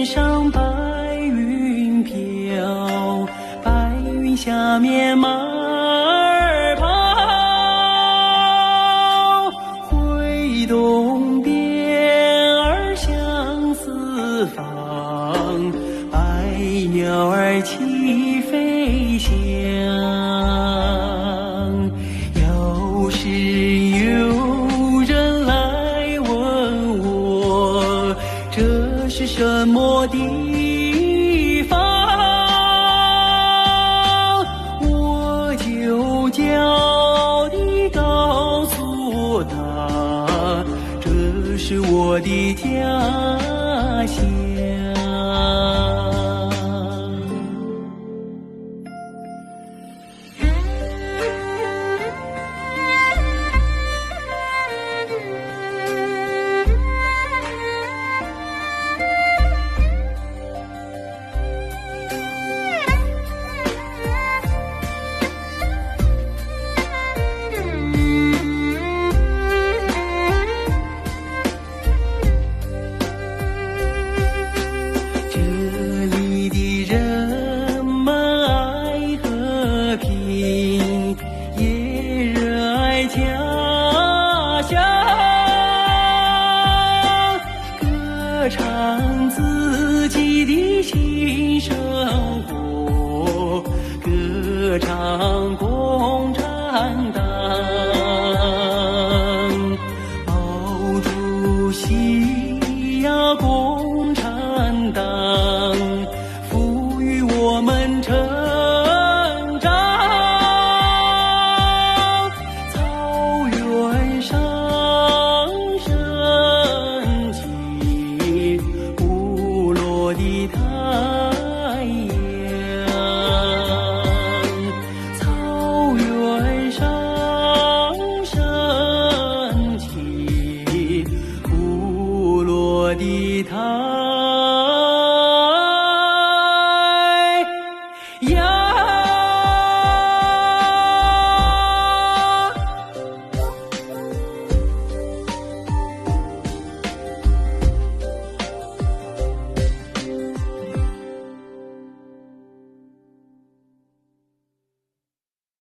上白云飘，白云下面马儿跑，挥动鞭儿向四方，百鸟儿齐飞翔。有时有人来问我，这是什么地方？我就叫你告诉他，这是我的家乡。家乡，歌唱自己的新生活，歌唱共产党。毛主席呀，共产党赋予我们成长。的太阳，草原上升起古老的太阳。